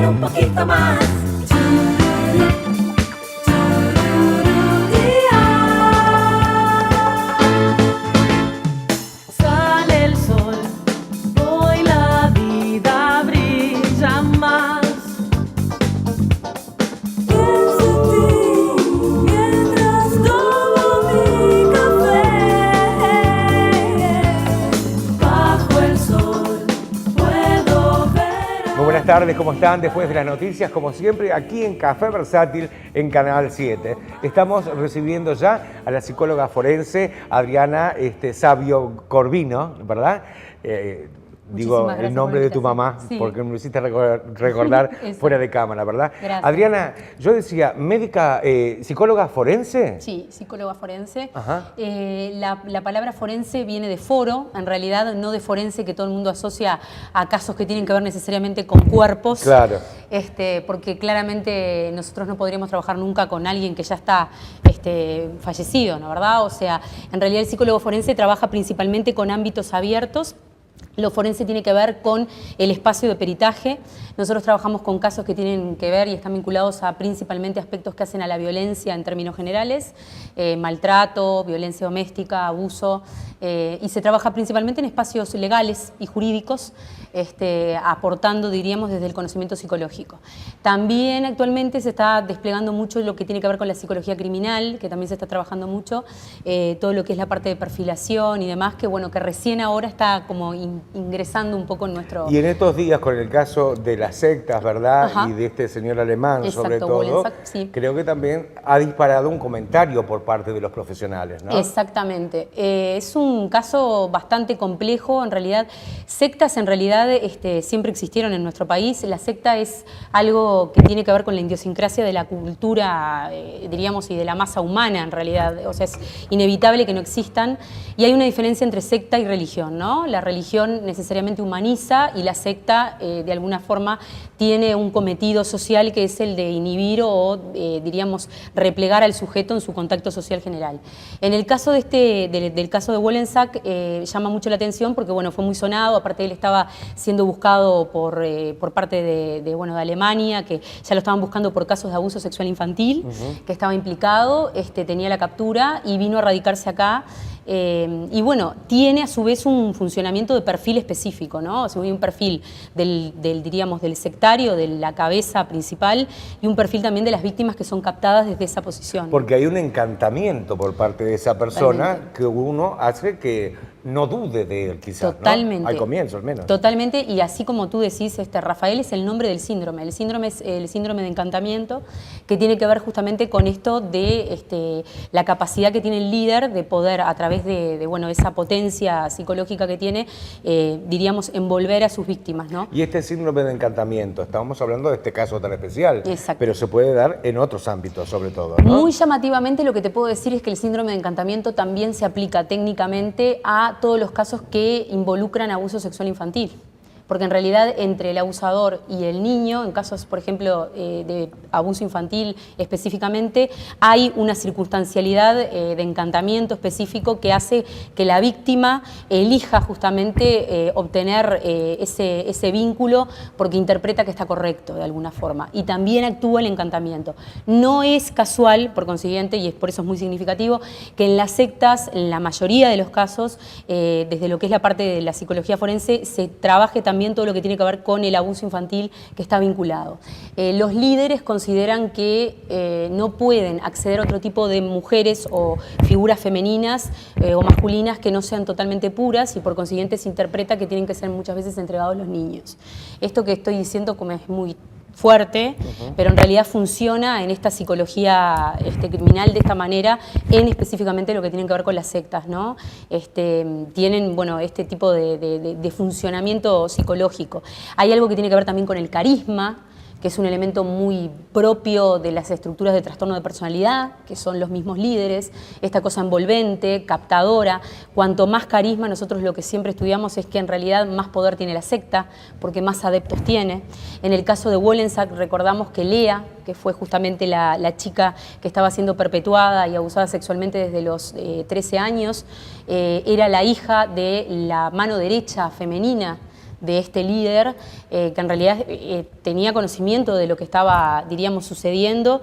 quiero un poquito más. Sale el sol, hoy la vida brilla más. Pienso en ti mientras tomo mi café. Bajo el sol puedo ver. Muy buenas tardes, ¿cómo están? Después de las noticias, como siempre, aquí en Café Versátil, en Canal 7. Estamos recibiendo ya a la psicóloga forense Adriana Sabio Corvino, ¿verdad? Digo el nombre de tu mamá, Sí. porque me lo hiciste recordar fuera de cámara, ¿verdad? Gracias. Adriana, yo decía, médica, psicóloga forense. Sí, psicóloga forense. Ajá. La palabra forense viene de foro, en realidad no de forense que todo el mundo asocia a casos que tienen que ver necesariamente con cuerpos. Claro. Porque claramente nosotros no podríamos trabajar nunca con alguien que ya está fallecido, ¿no? ¿Verdad? O sea, en realidad el psicólogo forense trabaja principalmente con ámbitos abiertos. Lo forense tiene que ver con el espacio de peritaje. Nosotros trabajamos con casos que tienen que ver y están vinculados a principalmente aspectos que hacen a la violencia en términos generales, maltrato, violencia doméstica, abuso, y se trabaja principalmente en espacios legales y jurídicos, aportando, diríamos, desde el conocimiento psicológico. También actualmente se está desplegando mucho lo que tiene que ver con la psicología criminal, que también se está trabajando mucho, todo lo que es la parte de perfilación y demás, que bueno, que recién ahora está como ingresando un poco en nuestro... Y en estos días, con el caso de las sectas, ¿verdad? Ajá. Y de este señor alemán, Exacto, sobre todo, Wolensack, sí. creo que también ha disparado un comentario por parte de los profesionales, ¿no? Exactamente. Es un caso bastante complejo. En realidad, sectas en realidad siempre existieron en nuestro país. La secta es algo que tiene que ver con la idiosincrasia de la cultura, diríamos, y de la masa humana en realidad. O sea, es inevitable que no existan. Y hay una diferencia entre secta y religión, ¿no? La religión necesariamente humaniza y la secta, de alguna forma, tiene un cometido social que es el de inhibir o, diríamos, replegar al sujeto en su contacto social general. En el caso del caso de Wolensack, llama mucho la atención porque, bueno, fue muy sonado. Aparte, él estaba siendo buscado por parte de Alemania, que ya lo estaban buscando por casos de abuso sexual infantil, que estaba implicado, tenía la captura y vino a radicarse acá. Y bueno, tiene a su vez un funcionamiento de perfil específico, ¿no? O sea, hay un perfil diríamos, del sectario, de la cabeza principal, y un perfil también de las víctimas que son captadas desde esa posición. Porque hay un encantamiento por parte de esa persona. Totalmente. Que uno hace que no dude de él, quizás, Totalmente. ¿no? Al comienzo, al menos. Totalmente, y así como tú decís, Rafael es el nombre del síndrome. El síndrome es el síndrome de encantamiento, que tiene que ver justamente con esto de la capacidad que tiene el líder de poder, a través de esa potencia psicológica que tiene, diríamos, envolver a sus víctimas, ¿no? Y este síndrome de encantamiento, estamos hablando de este caso tan especial, Exacto. pero se puede dar en otros ámbitos, sobre todo, ¿no? Muy llamativamente lo que te puedo decir es que el síndrome de encantamiento también se aplica técnicamente a todos los casos que involucran abuso sexual infantil. Porque en realidad entre el abusador y el niño, en casos, por ejemplo, de abuso infantil específicamente, hay una circunstancialidad de encantamiento específico que hace que la víctima elija justamente obtener ese vínculo porque interpreta que está correcto de alguna forma. Y también actúa el encantamiento. No es casual, por consiguiente, y por eso es muy significativo, que en las sectas, en la mayoría de los casos, desde lo que es la parte de la psicología forense, se trabaje también todo lo que tiene que ver con el abuso infantil que está vinculado. Los líderes consideran que no pueden acceder a otro tipo de mujeres o figuras femeninas o masculinas que no sean totalmente puras y por consiguiente se interpreta que tienen que ser muchas veces entregados los niños. Esto que estoy diciendo como es muy fuerte, pero en realidad funciona en esta psicología criminal de esta manera, en específicamente lo que tiene que ver con las sectas, ¿no? Tienen, bueno, este tipo de funcionamiento psicológico. Hay algo que tiene que ver también con el carisma, que es un elemento muy propio de las estructuras de trastorno de personalidad, que son los mismos líderes, esta cosa envolvente, captadora. Cuanto más carisma, nosotros lo que siempre estudiamos es que en realidad más poder tiene la secta, porque más adeptos tiene. En el caso de Wolensack recordamos que Lea, que fue justamente la chica que estaba siendo perpetuada y abusada sexualmente desde los 13 años, era la hija de la mano derecha femenina de este líder, que en realidad tenía conocimiento de lo que estaba, diríamos, sucediendo,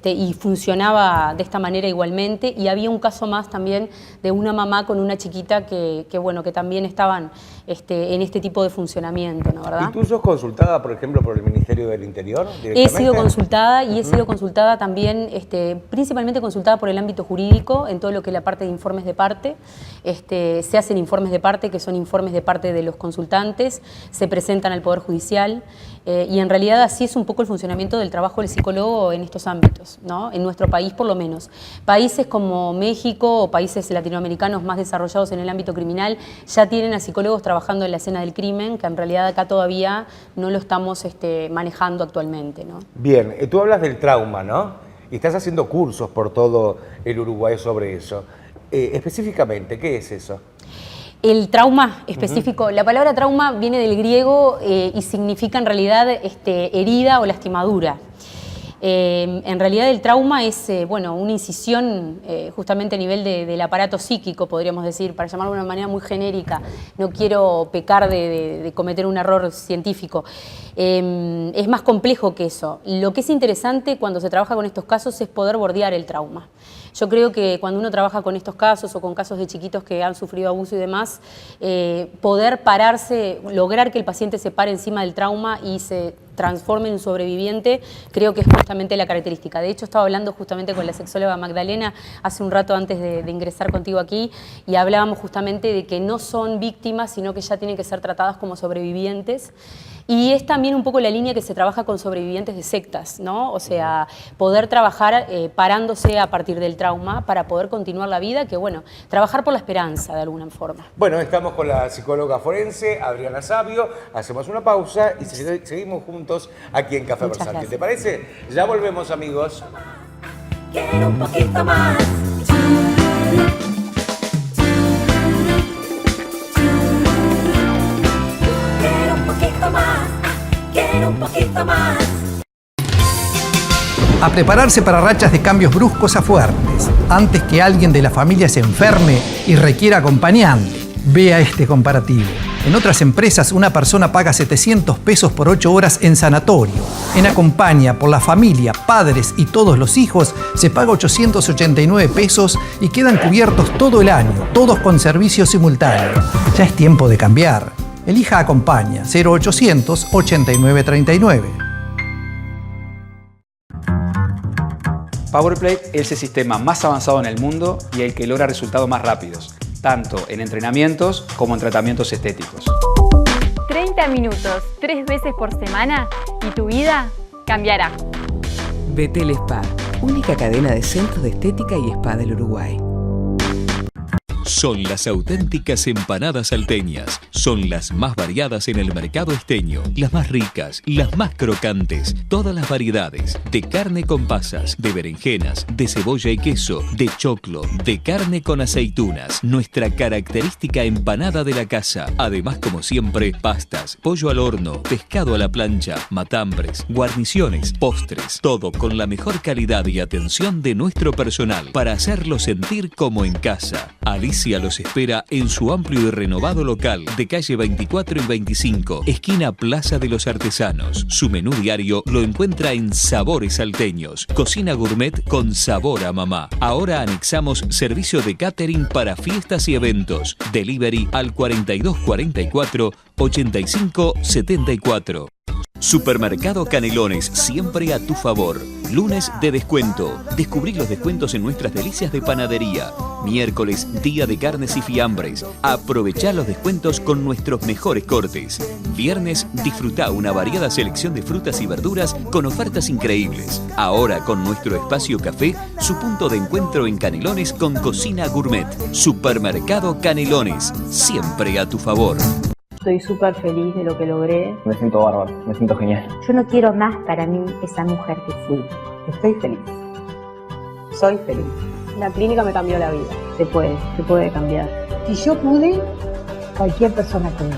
y funcionaba de esta manera igualmente. Y había un caso más también de una mamá con una chiquita que también estaban en este tipo de funcionamiento, ¿no? ¿Verdad? ¿Y tú sos consultada, por ejemplo, por el Ministerio del Interior He sido directamente? consultada y he sido consultada también, principalmente consultada por el ámbito jurídico, en todo lo que es la parte de informes de parte. Se hacen informes de parte, que son informes de parte de los consultantes, se presentan al Poder Judicial, y en realidad así es un poco el funcionamiento del trabajo del psicólogo en estos ámbitos, ¿no? En nuestro país por lo menos. Países como México o países latinoamericanos más desarrollados en el ámbito criminal ya tienen a psicólogos trabajando en la escena del crimen, que en realidad acá todavía no lo estamos manejando actualmente, ¿no? Bien, tú hablas del trauma, ¿no? Y estás haciendo cursos por todo el Uruguay sobre eso. Específicamente, ¿qué es eso? El trauma específico, la palabra trauma viene del griego y significa en realidad herida o lastimadura. En realidad el trauma es una incisión justamente a nivel del aparato psíquico, podríamos decir, para llamarlo de una manera muy genérica. No quiero pecar de cometer un error científico. Es más complejo que eso. Lo que es interesante cuando se trabaja con estos casos es poder bordear el trauma. Yo creo que cuando uno trabaja con estos casos o con casos de chiquitos que han sufrido abuso y demás, poder pararse, lograr que el paciente se pare encima del trauma y se transforme en un sobreviviente, creo que es justamente la característica. De hecho, estaba hablando justamente con la sexóloga Magdalena hace un rato antes de ingresar contigo aquí, y hablábamos justamente de que no son víctimas, sino que ya tienen que ser tratadas como sobrevivientes. Y es también un poco la línea que se trabaja con sobrevivientes de sectas, ¿no? O sea, poder trabajar parándose a partir del trauma para poder continuar la vida, que trabajar por la esperanza de alguna forma. Bueno, estamos con la psicóloga forense, Adriana Savio, hacemos una pausa y seguimos juntos aquí en Café Muchas Versátil. gracias. ¿Te parece? Ya volvemos, amigos. Quiero un poquito más. Quiero un poquito más. Quiero un poquito más. A prepararse para rachas de cambios bruscos a fuertes, antes que alguien de la familia se enferme y requiera acompañante. Vea este comparativo. En otras empresas, una persona paga 700 pesos por 8 horas en sanatorio. En Acompaña, por la familia, padres y todos los hijos, se paga 889 pesos y quedan cubiertos todo el año, todos con servicio simultáneo. Ya es tiempo de cambiar. Elija Acompaña, 0800 8939. PowerPlate es el sistema más avanzado en el mundo y el que logra resultados más rápidos, tanto en entrenamientos como en tratamientos estéticos. 30 minutos, 3 veces por semana y tu vida cambiará. Betel Spa, única cadena de centros de estética y spa del Uruguay. Son las auténticas empanadas salteñas. Son las más variadas en el mercado esteño. Las más ricas, las más crocantes. Todas las variedades. De carne con pasas, de berenjenas, de cebolla y queso, de choclo, de carne con aceitunas. Nuestra característica empanada de la casa. Además, como siempre, pastas, pollo al horno, pescado a la plancha, matambres, guarniciones, postres. Todo con la mejor calidad y atención de nuestro personal para hacerlo sentir como en casa. Alicia los espera en su amplio y renovado local de calle 24 y 25, esquina Plaza de los Artesanos. Su menú diario lo encuentra en Sabores Salteños, cocina gourmet con sabor a mamá. Ahora anexamos servicio de catering para fiestas y eventos. Delivery al 4244 8574. Supermercado Canelones, siempre a tu favor. Lunes de descuento. Descubrí los descuentos en nuestras delicias de panadería. Miércoles, día de carnes y fiambres. Aprovechá los descuentos con nuestros mejores cortes. Viernes, disfrutá una variada selección de frutas y verduras con ofertas increíbles. Ahora con nuestro espacio café, su punto de encuentro en Canelones con cocina gourmet. Supermercado Canelones, siempre a tu favor. Estoy súper feliz de lo que logré. Me siento bárbaro, me siento genial. Yo no quiero más para mí esa mujer que fui. Estoy feliz. Soy feliz. La clínica me cambió la vida. Se puede cambiar. Si yo pude, cualquier persona puede.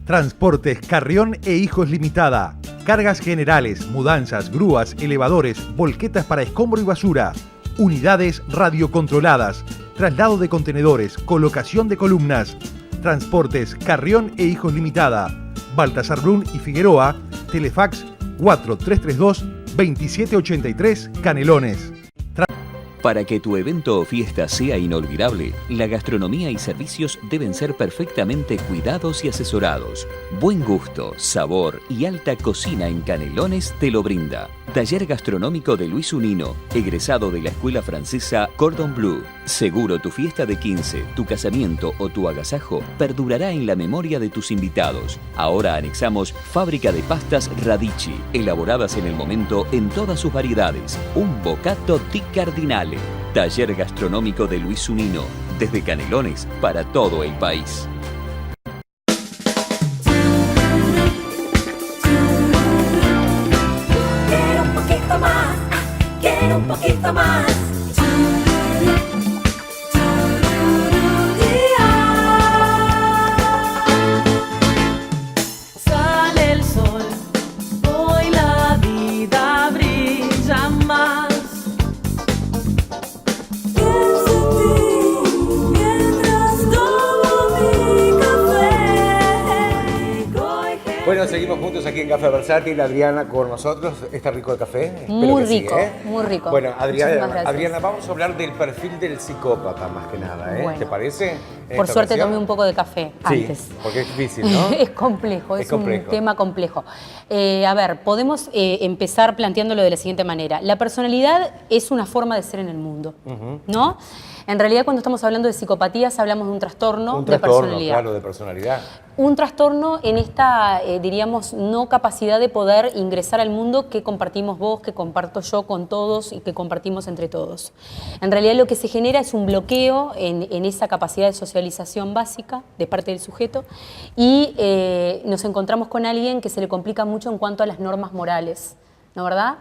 Transportes Carrión e Hijos Limitada. Cargas generales, mudanzas, grúas, elevadores, volquetas para escombro y basura. Unidades radiocontroladas. Traslado de contenedores, colocación de columnas. Transportes Carrión e Hijos Limitada. Baltasar Brun y Figueroa. Telefax 4332-2783 Canelones. Para que tu evento o fiesta sea inolvidable, la gastronomía y servicios deben ser perfectamente cuidados y asesorados. Buen gusto, sabor y alta cocina en Canelones te lo brinda. Taller Gastronómico de Luis Unino, egresado de la Escuela Francesa Cordon Bleu. Seguro tu fiesta de 15, tu casamiento o tu agasajo perdurará en la memoria de tus invitados. Ahora anexamos fábrica de pastas Radici, elaboradas en el momento en todas sus variedades. Un bocato di Cardinale. Taller Gastronómico de Luis Unino, desde Canelones para todo el país. Quiero un poquito más. Sale el sol, hoy la vida brilla más. Pienso en ti mientras tomo mi café. Bueno, seguimos juntos aquí en Café Versátil. Adriana con nosotros. ¿Está rico el café? Espero Muy que sí, rico, ¿eh? muy rico. Bueno, Muchísimas gracias. Adriana, vamos a hablar del perfil del psicópata más que nada, ¿eh? Bueno. ¿Te parece? Por suerte tomé un poco de café Sí, antes. porque es difícil, ¿no? Es complejo, es un tema complejo. A ver, podemos empezar planteándolo de la siguiente manera. La personalidad es una forma de ser en el mundo, ¿no? En realidad, cuando estamos hablando de psicopatías, hablamos de un trastorno de personalidad. Claro, de personalidad. Un trastorno en esta, diríamos, no capacidad de poder ingresar al mundo que compartimos vos, que comparto yo con todos y que compartimos entre todos. En realidad lo que se genera es un bloqueo en esa capacidad de socialización básica de parte del sujeto y nos encontramos con alguien que se le complica mucho en cuanto a las normas morales, ¿no verdad?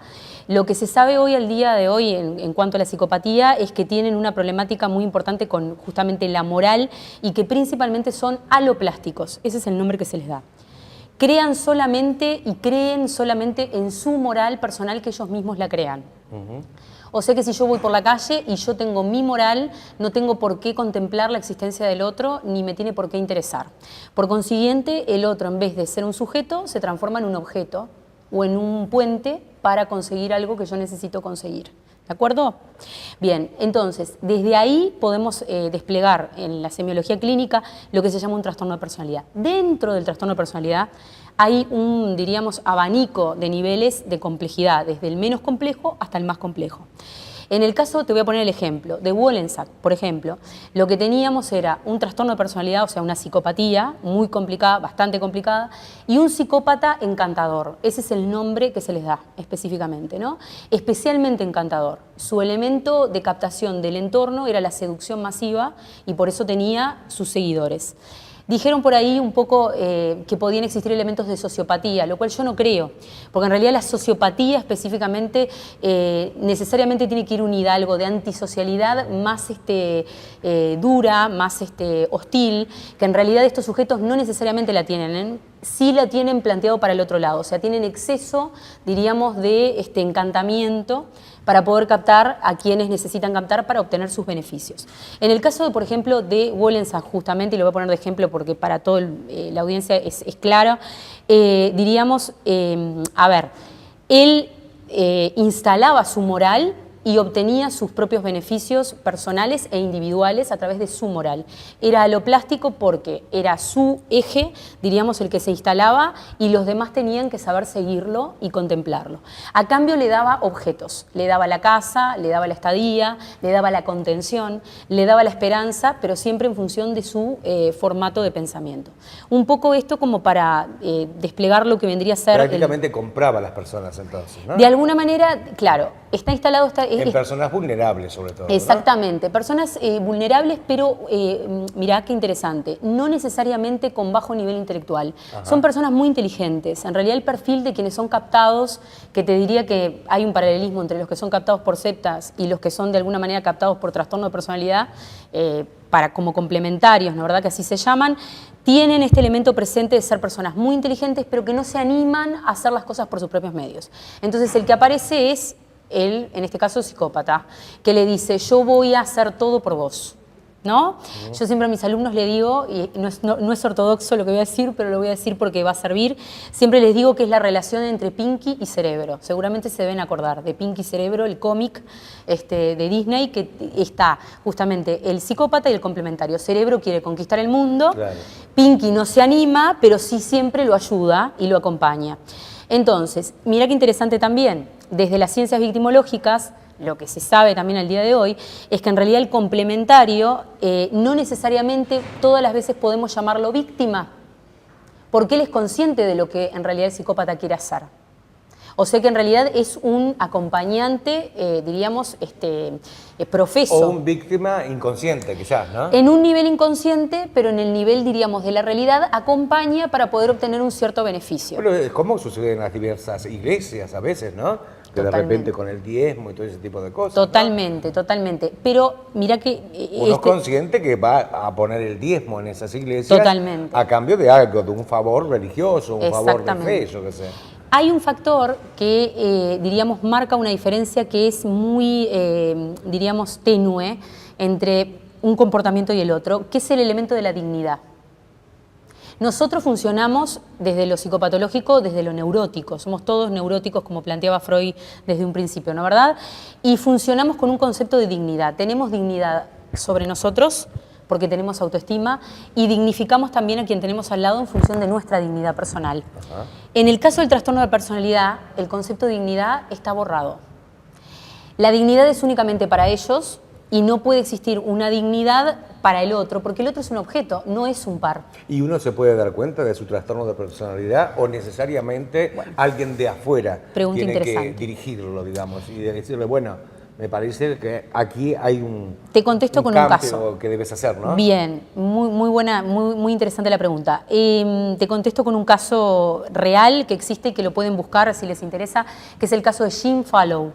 Lo que se sabe hoy, al día de hoy, en cuanto a la psicopatía, es que tienen una problemática muy importante con justamente la moral y que principalmente son aloplásticos. Ese es el nombre que se les da. Crean solamente y creen solamente en su moral personal que ellos mismos la crean. O sea que si yo voy por la calle y yo tengo mi moral, no tengo por qué contemplar la existencia del otro ni me tiene por qué interesar. Por consiguiente, el otro, en vez de ser un sujeto, se transforma en un objeto o en un puente para conseguir algo que yo necesito conseguir. ¿De acuerdo? Bien, entonces, desde ahí podemos desplegar en la semiología clínica lo que se llama un trastorno de personalidad. Dentro del trastorno de personalidad hay un, diríamos, abanico de niveles de complejidad, desde el menos complejo hasta el más complejo. En el caso, te voy a poner el ejemplo, de Wollensak, por ejemplo, lo que teníamos era un trastorno de personalidad, o sea, una psicopatía muy complicada, bastante complicada, y un psicópata encantador. Ese es el nombre que se les da específicamente, ¿no? Especialmente encantador. Su elemento de captación del entorno era la seducción masiva y por eso tenía sus seguidores. Dijeron por ahí un poco que podían existir elementos de sociopatía, lo cual yo no creo, porque en realidad la sociopatía específicamente necesariamente tiene que ir unida a algo de antisocialidad más dura, más hostil, que en realidad estos sujetos no necesariamente la tienen, ¿eh? Sí la tienen planteado para el otro lado, o sea, tienen exceso, diríamos, de encantamiento para poder captar a quienes necesitan captar para obtener sus beneficios. En el caso, por ejemplo, de Wollensak, justamente, y lo voy a poner de ejemplo porque para toda la audiencia es clara, diríamos, a ver, él instalaba su moral y obtenía sus propios beneficios personales e individuales a través de su moral. Era aloplástico porque era su eje, diríamos, el que se instalaba y los demás tenían que saber seguirlo y contemplarlo. A cambio le daba objetos, le daba la casa, le daba la estadía, le daba la contención, le daba la esperanza, pero siempre en función de su formato de pensamiento. Un poco esto como para desplegar lo que vendría a ser... Prácticamente compraba a las personas entonces, ¿no? De alguna manera, claro, está instalado... En personas vulnerables, sobre todo. Exactamente, ¿verdad? Personas vulnerables, pero mirá qué interesante, no necesariamente con bajo nivel intelectual. Ajá. Son personas muy inteligentes. En realidad el perfil de quienes son captados, que te diría que hay un paralelismo entre los que son captados por sectas y los que son de alguna manera captados por trastorno de personalidad, como complementarios, ¿no? ¿Verdad? Que así se llaman, tienen este elemento presente de ser personas muy inteligentes, pero que no se animan a hacer las cosas por sus propios medios. Entonces el que aparece es él, en este caso psicópata, que le dice, yo voy a hacer todo por vos, ¿no? Yo siempre a mis alumnos le digo, y no es ortodoxo lo que voy a decir, pero lo voy a decir porque va a servir, siempre les digo que es la relación entre Pinky y Cerebro. Seguramente se deben acordar de Pinky y Cerebro, el cómic de Disney, que está justamente el psicópata y el complementario. Cerebro quiere conquistar el mundo, claro. Pinky no se anima, pero sí siempre lo ayuda y lo acompaña. Entonces, mira qué interesante también, desde las ciencias victimológicas, lo que se sabe también al día de hoy, es que en realidad el complementario no necesariamente todas las veces podemos llamarlo víctima, porque él es consciente de lo que en realidad el psicópata quiere hacer. O sea que en realidad es un acompañante, diríamos, profeso. O un víctima inconsciente, quizás, ¿no? En un nivel inconsciente, pero en el nivel, diríamos, de la realidad, acompaña para poder obtener un cierto beneficio. Bueno, es como sucede en las diversas iglesias a veces, ¿no? Que de repente con el diezmo y todo ese tipo de cosas. Totalmente, ¿no? Totalmente. Pero mira que... Uno es consciente que va a poner el diezmo en esas iglesias. Totalmente. A cambio de algo, de un favor religioso, un favor de fe, yo qué sé. Hay un factor que, diríamos, marca una diferencia que es muy, diríamos, tenue entre un comportamiento y el otro, que es el elemento de la dignidad. Nosotros funcionamos desde lo psicopatológico, desde lo neurótico. Somos todos neuróticos, como planteaba Freud desde un principio, ¿no verdad? Y funcionamos con un concepto de dignidad. Tenemos dignidad sobre nosotros, porque tenemos autoestima, y dignificamos también a quien tenemos al lado en función de nuestra dignidad personal. Ajá. En el caso del trastorno de personalidad, el concepto de dignidad está borrado. La dignidad es únicamente para ellos y no puede existir una dignidad para el otro, porque el otro es un objeto, no es un par. ¿Y uno se puede dar cuenta de su trastorno de personalidad o necesariamente alguien de afuera tiene que dirigirlo, digamos, y decirle, bueno, me parece que aquí hay un Te contesto con un caso que debes hacer, ¿no? Bien, muy buena, muy interesante la pregunta. Te contesto con un caso real que existe y que lo pueden buscar si les interesa, que es el caso de Jim Fallow.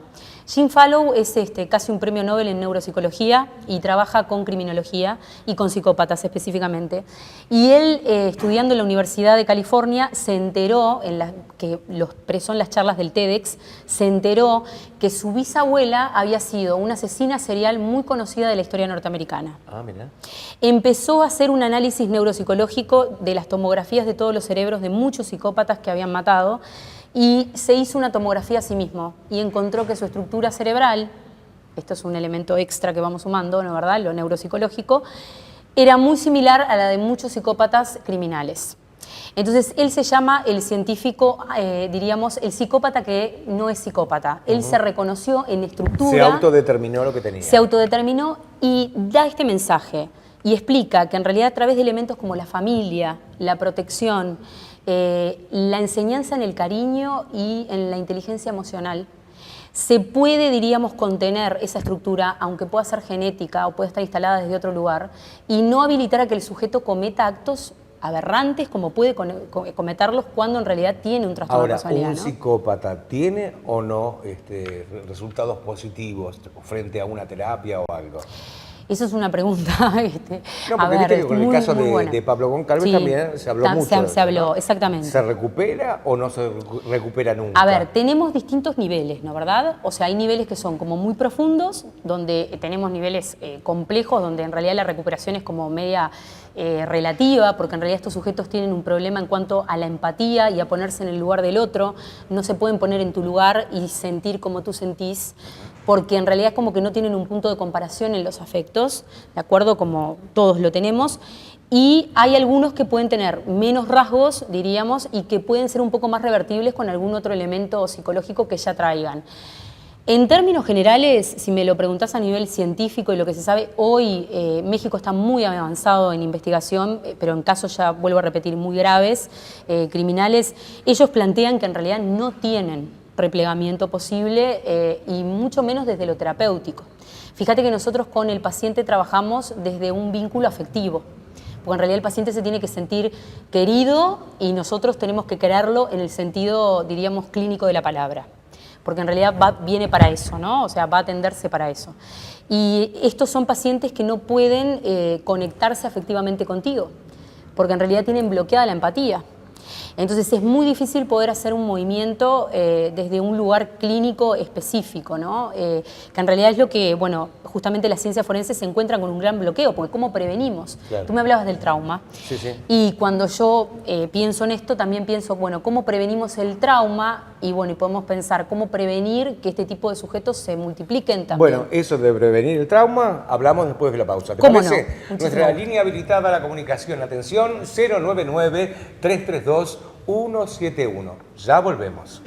Jim Fallow es casi un premio Nobel en neuropsicología y trabaja con criminología y con psicópatas específicamente. Y él, estudiando en la Universidad de California, se enteró, que son las charlas del TEDx, se enteró que su bisabuela había sido una asesina serial muy conocida de la historia norteamericana. Ah, mira. Empezó a hacer un análisis neuropsicológico de las tomografías de todos los cerebros de muchos psicópatas que habían matado, y se hizo una tomografía a sí mismo y encontró que su estructura cerebral, esto es un elemento extra que vamos sumando, ¿no es verdad?, lo neuropsicológico, era muy similar a la de muchos psicópatas criminales. Entonces él se llama el científico, diríamos, el psicópata que no es psicópata. Él se reconoció en estructura. Se autodeterminó lo que tenía. Se autodeterminó y da este mensaje y explica que en realidad a través de elementos como la familia, la protección, la enseñanza en el cariño y en la inteligencia emocional, se puede, diríamos, contener esa estructura, aunque pueda ser genética o pueda estar instalada desde otro lugar, y no habilitar a que el sujeto cometa actos aberrantes como puede cometerlos cuando en realidad tiene un trastorno de personalidad. Ahora, ¿un psicópata tiene o no resultados positivos frente a una terapia o algo? Eso es una pregunta. No, porque viste que con el caso de Pablo Goncalves también se habló mucho. Se habló, exactamente. ¿Se recupera o no se recupera nunca? A ver, tenemos distintos niveles, ¿no verdad? O sea, hay niveles que son como muy profundos, donde tenemos niveles complejos, donde en realidad la recuperación es como media relativa, porque en realidad estos sujetos tienen un problema en cuanto a la empatía y a ponerse en el lugar del otro. No se pueden poner en tu lugar y sentir como tú sentís, porque en realidad es como que no tienen un punto de comparación en los afectos, ¿de acuerdo? Como todos lo tenemos. Y hay algunos que pueden tener menos rasgos, diríamos, y que pueden ser un poco más revertibles con algún otro elemento psicológico que ya traigan. En términos generales, si me lo preguntás a nivel científico y lo que se sabe, hoy México está muy avanzado en investigación, pero en casos, ya vuelvo a repetir, muy graves, criminales. Ellos plantean que en realidad no tienen replegamiento posible y mucho menos desde lo terapéutico. Fíjate que nosotros con el paciente trabajamos desde un vínculo afectivo, porque en realidad el paciente se tiene que sentir querido y nosotros tenemos que quererlo en el sentido, diríamos, clínico de la palabra, porque en realidad viene para eso, ¿no? O sea, va a atenderse para eso. Y estos son pacientes que no pueden conectarse afectivamente contigo, porque en realidad tienen bloqueada la empatía. Entonces es muy difícil poder hacer un movimiento desde un lugar clínico específico, ¿no? Que en realidad es lo que, bueno, justamente la ciencia forense se encuentra con un gran bloqueo, porque ¿cómo prevenimos? Claro. Tú me hablabas del trauma. Sí, sí. Y cuando yo pienso en esto, también pienso, bueno, ¿cómo prevenimos el trauma? Y bueno, y podemos pensar, ¿cómo prevenir que este tipo de sujetos se multipliquen también? Bueno, eso de prevenir el trauma, hablamos después de la pausa. ¿Te ¿Cómo parece? no? Muchísimo. Nuestra línea habilitada a la comunicación. Atención, 099-332-171. Ya volvemos.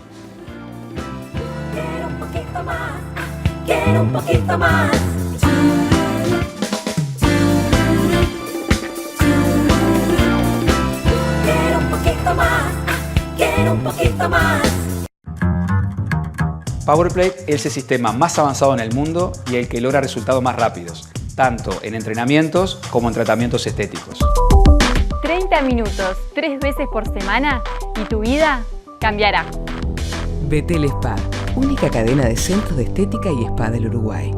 Quiero un poquito más, quiero un poquito más. Quiero un poquito más, quiero un poquito más. PowerPlate es el sistema más avanzado en el mundo y el que logra resultados más rápidos, tanto en entrenamientos como en tratamientos estéticos. 30 minutos, 3 veces por semana y tu vida cambiará. Betel Spa, única cadena de centros de estética y spa del Uruguay.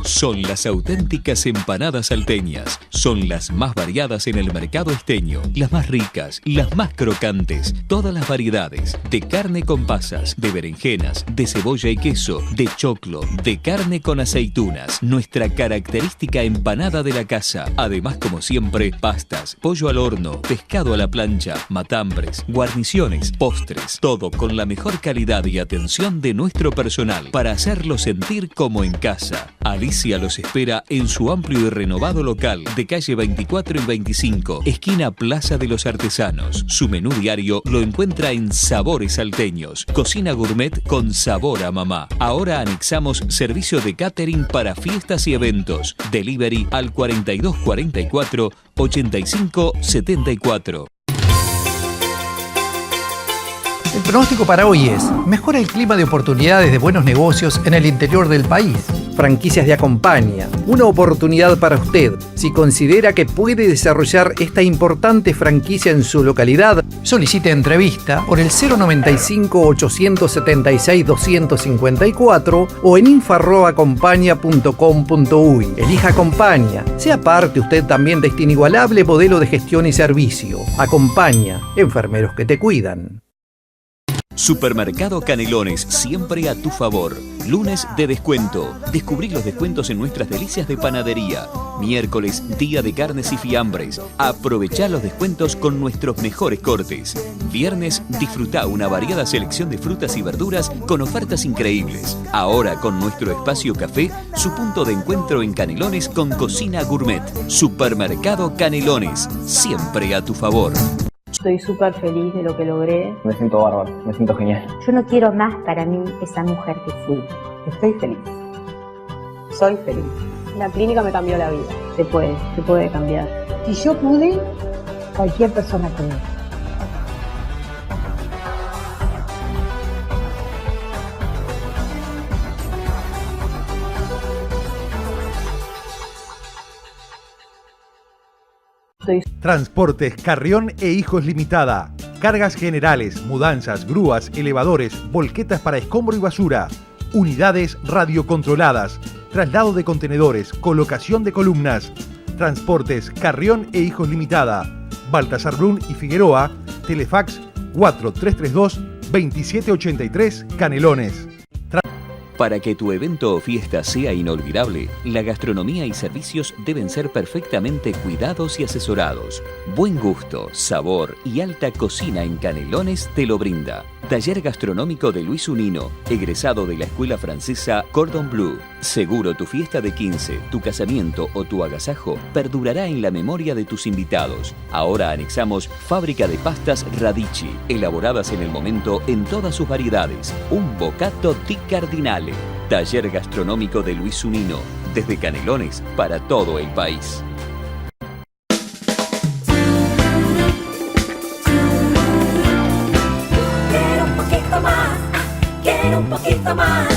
Son las auténticas empanadas salteñas. Son las más variadas en el mercado esteño. Las más ricas, las más crocantes. Todas las variedades. De carne con pasas, de berenjenas, de cebolla y queso, de choclo, de carne con aceitunas. Nuestra característica empanada de la casa. Además, como siempre, pastas, pollo al horno, pescado a la plancha, matambres, guarniciones, postres. Todo con la mejor calidad y atención de nuestro personal para hacerlo sentir como en casa. Alicia los espera en su amplio y renovado local de calle 24 y 25, esquina Plaza de los Artesanos. Su menú diario lo encuentra en Sabores Salteños, cocina gourmet con sabor a mamá. Ahora anexamos servicio de catering para fiestas y eventos. Delivery al 4244 8574. El pronóstico para hoy es: mejora el clima de oportunidades de buenos negocios en el interior del país. Franquicias de Acompaña, una oportunidad para usted. Si considera que puede desarrollar esta importante franquicia en su localidad, solicite entrevista por el 095-876-254 o en info@acompaña.com.uy. Elija Acompaña. Sea parte usted también de este inigualable modelo de gestión y servicio. Acompaña, enfermeros que te cuidan. Supermercado Canelones, siempre a tu favor. Lunes de descuento. Descubrí los descuentos en nuestras delicias de panadería. Miércoles, día de carnes y fiambres. Aprovechá los descuentos con nuestros mejores cortes. Viernes, disfrutá una variada selección de frutas y verduras con ofertas increíbles. Ahora con nuestro espacio café, su punto de encuentro en Canelones con cocina gourmet. Supermercado Canelones, siempre a tu favor. Estoy súper feliz de lo que logré. Me siento bárbaro, me siento genial. Yo no quiero más para mí esa mujer que fui. Estoy feliz. Soy feliz. La clínica me cambió la vida. Se puede cambiar. Si yo pude, cualquier persona puede. Transportes Carrión e Hijos Limitada. Cargas generales, mudanzas, grúas, elevadores, volquetas para escombro y basura. Unidades radiocontroladas. Traslado de contenedores, colocación de columnas. Transportes Carrión e Hijos Limitada. Baltasar Brun y Figueroa. Telefax 4332-2783 Canelones. Para que tu evento o fiesta sea inolvidable, la gastronomía y servicios deben ser perfectamente cuidados y asesorados. Buen gusto, sabor y alta cocina en Canelones te lo brinda. Taller gastronómico de Luis Unino, egresado de la escuela francesa Cordon Bleu. Seguro tu fiesta de 15, tu casamiento o tu agasajo perdurará en la memoria de tus invitados. Ahora anexamos fábrica de pastas Radici, elaboradas en el momento en todas sus variedades. Un bocato di Cardinale. Taller gastronómico de Luis Unino, desde Canelones para todo el país. Quiero un poquito más. un poquito más.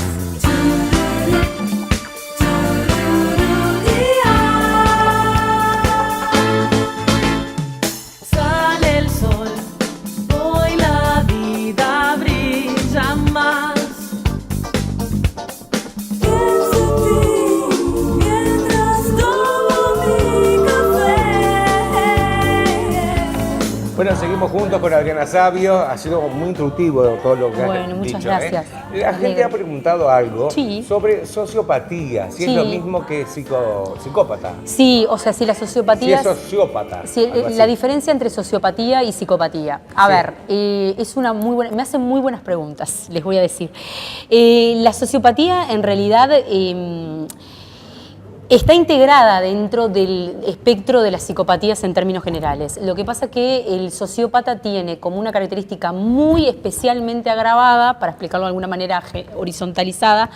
Sale el sol, hoy la vida brilla más. Pienso en ti mientras tomo mi café. Bueno, seguimos juntos con Adriana Sabio. Ha sido muy instructivo todo lo que has Bueno, muchas dicho. gracias. La gente ha preguntado algo Sí. sobre sociopatía, si Sí. es lo mismo que psicópata. Sí, o sea, si la sociopatía... Si es sociópata. Sí, algo así. la diferencia entre sociopatía y psicopatía. A Sí. ver, es una muy buena, me hacen muy buenas preguntas, les voy a decir. La sociopatía en realidad está integrada dentro del espectro de las psicopatías en términos generales. Lo que pasa es que el sociópata tiene como una característica muy especialmente agravada, para explicarlo de alguna manera horizontalizada,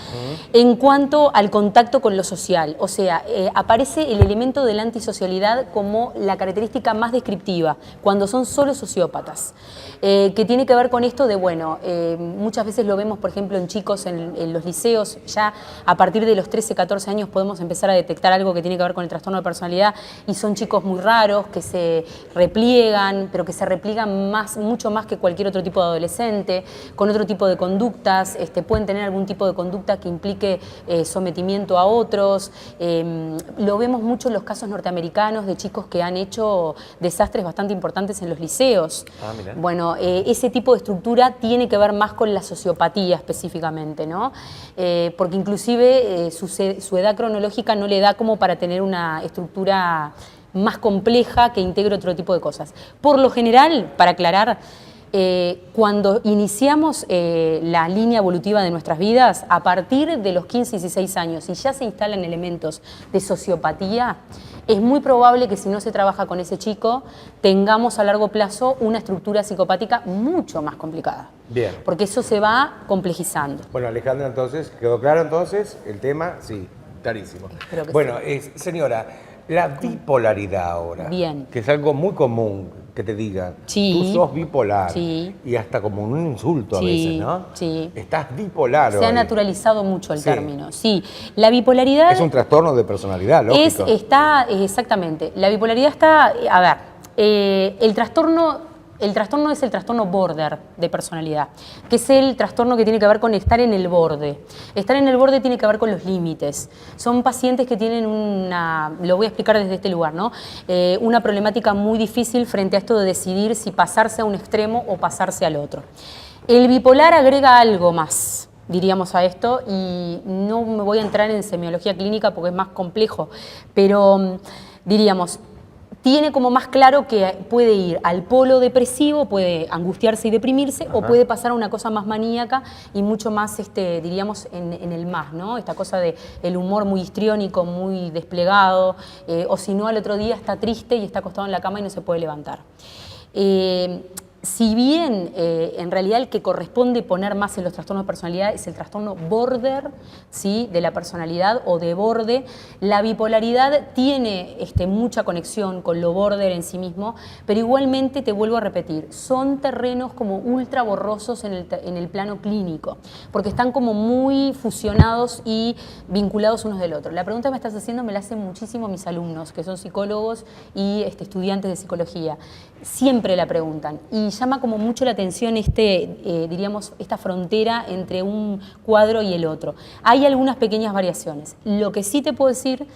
en cuanto al contacto con lo social. O sea, aparece el elemento de la antisocialidad como la característica más descriptiva, cuando son solo sociópatas. Que tiene que ver con esto de, bueno, muchas veces lo vemos, por ejemplo, en chicos en los liceos, ya a partir de los 13, 14 años podemos empezar a detectar algo que tiene que ver con el trastorno de personalidad, y son chicos muy raros, que se repliegan, pero que se repliegan mucho más que cualquier otro tipo de adolescente, con otro tipo de conductas, pueden tener algún tipo de conducta que implique sometimiento a otros. Lo vemos mucho en los casos norteamericanos de chicos que han hecho desastres bastante importantes en los liceos. Ah, mira. Bueno, ese tipo de estructura tiene que ver más con la sociopatía específicamente, ¿no? Porque inclusive su edad cronológica no le da como para tener una estructura más compleja que integre otro tipo de cosas. Por lo general, para aclarar, cuando iniciamos la línea evolutiva de nuestras vidas, a partir de los 15, 16 años, y ya se instalan elementos de sociopatía, es muy probable que si no se trabaja con ese chico, tengamos a largo plazo una estructura psicopática mucho más complicada. Bien. Porque eso se va complejizando. Bueno, Alejandra, entonces, ¿quedó claro entonces el tema? Sí, clarísimo. Espero que Bueno, señora, la bipolaridad ahora, Bien. que es algo muy común que te digan, Sí. tú sos bipolar, Sí. y hasta como un insulto a Sí, veces, ¿no? sí. Estás bipolar Se ha hoy. naturalizado mucho el Sí. término. Sí, la bipolaridad Es un trastorno de personalidad, lógico. Exactamente. La bipolaridad está, a ver, el trastorno es el trastorno border de personalidad, que es el trastorno que tiene que ver con estar en el borde. Estar en el borde tiene que ver con los límites. Son pacientes que tienen lo voy a explicar desde este lugar, ¿no? Una problemática muy difícil frente a esto de decidir si pasarse a un extremo o pasarse al otro. El bipolar agrega algo más, diríamos, a esto, y no me voy a entrar en semiología clínica porque es más complejo, pero diríamos, tiene como más claro que puede ir al polo depresivo, puede angustiarse y deprimirse, o puede pasar a una cosa más maníaca y mucho más, diríamos, en el más, ¿no? Esta cosa de el humor muy histriónico, muy desplegado, o si no, al otro día está triste y está acostado en la cama y no se puede levantar. Si bien en realidad el que corresponde poner más en los trastornos de personalidad es el trastorno border, ¿sí?, de la personalidad o de borde, la bipolaridad tiene mucha conexión con lo border en sí mismo, pero igualmente, te vuelvo a repetir, son terrenos como ultra borrosos en el plano clínico, porque están como muy fusionados y vinculados unos del otro. La pregunta que me estás haciendo me la hacen muchísimo mis alumnos, que son psicólogos y estudiantes de psicología. Siempre la preguntan, y llama como mucho la atención diríamos, esta frontera entre un cuadro y el otro. Hay algunas pequeñas variaciones. Lo que sí te puedo decir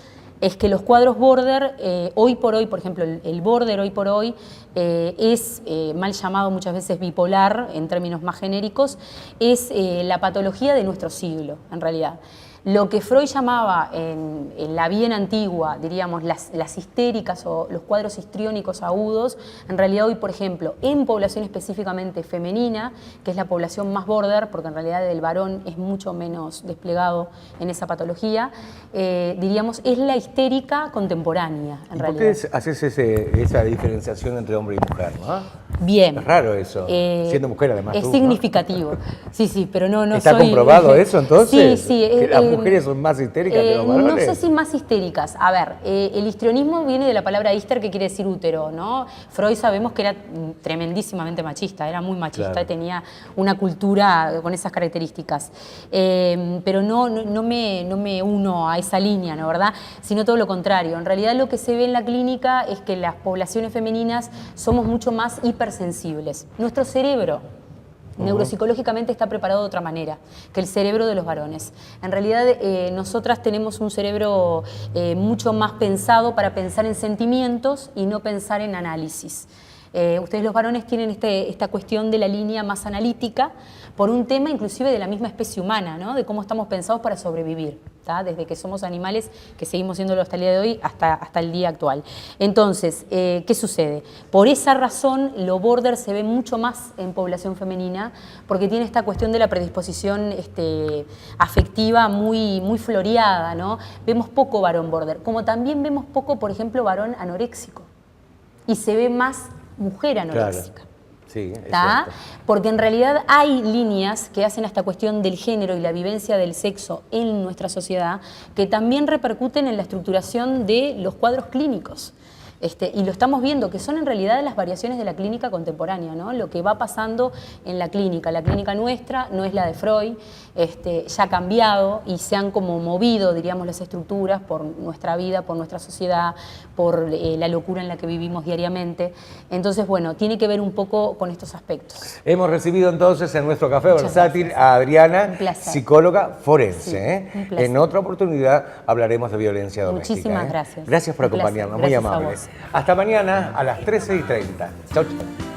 es que los cuadros border, hoy por hoy, por ejemplo, el border hoy por hoy es mal llamado muchas veces bipolar, en términos más genéricos, es la patología de nuestro siglo, en realidad. Lo que Freud llamaba en la bien antigua, diríamos, las histéricas o los cuadros histriónicos agudos, en realidad hoy, por ejemplo, en población específicamente femenina, que es la población más border, porque en realidad el varón es mucho menos desplegado en esa patología, diríamos, es la histérica contemporánea, en realidad. ¿Por qué haces esa diferenciación entre hombre y mujer, no? Bien. Es raro eso, siendo mujer además. Es tú, significativo. ¿No? Sí, pero no ¿Está soy... comprobado eso entonces? Sí. ¿Que las mujeres son más histéricas que los varones? No sé si más histéricas. A ver, el histrionismo viene de la palabra hister, que quiere decir útero, ¿no? Freud sabemos que era tremendísimamente machista, era muy machista, claro. Y tenía una cultura con esas características. Pero no me uno a esa línea, ¿no? ¿Verdad? Sino todo lo contrario. En realidad lo que se ve en la clínica es que las poblaciones femeninas somos mucho más hipersensibles. Nuestro cerebro neuropsicológicamente está preparado de otra manera que el cerebro de los varones. En realidad nosotras tenemos un cerebro mucho más pensado para pensar en sentimientos y no pensar en análisis. Ustedes los varones tienen esta cuestión de la línea más analítica por un tema inclusive de la misma especie humana, ¿no? De cómo estamos pensados para sobrevivir, ¿tá? Desde que somos animales, que seguimos siéndolo hasta el día de hoy, hasta el día actual. Entonces, ¿qué sucede? Por esa razón, lo border se ve mucho más en población femenina, porque tiene esta cuestión de la predisposición afectiva muy floreada, ¿no? Vemos poco varón border, como también vemos poco, por ejemplo, varón anoréxico. Y se ve más mujer anoréxica. Claro. Sí, es ¿tá? Porque en realidad hay líneas que hacen esta cuestión del género y la vivencia del sexo en nuestra sociedad que también repercuten en la estructuración de los cuadros clínicos. Y lo estamos viendo, que son en realidad las variaciones de la clínica contemporánea, ¿no? Lo que va pasando en la clínica. La clínica nuestra no es la de Freud, ya ha cambiado y se han como movido, diríamos, las estructuras por nuestra vida, por nuestra sociedad, por la locura en la que vivimos diariamente. Entonces, bueno, tiene que ver un poco con estos aspectos. Hemos recibido entonces en nuestro Café Versátil a Adriana, psicóloga forense. Sí, un placer. En otra oportunidad hablaremos de violencia doméstica. Muchísimas gracias. Gracias por Un placer. acompañarnos, muy Gracias a amables. vos. Hasta mañana a las 13:30. Chau, chau.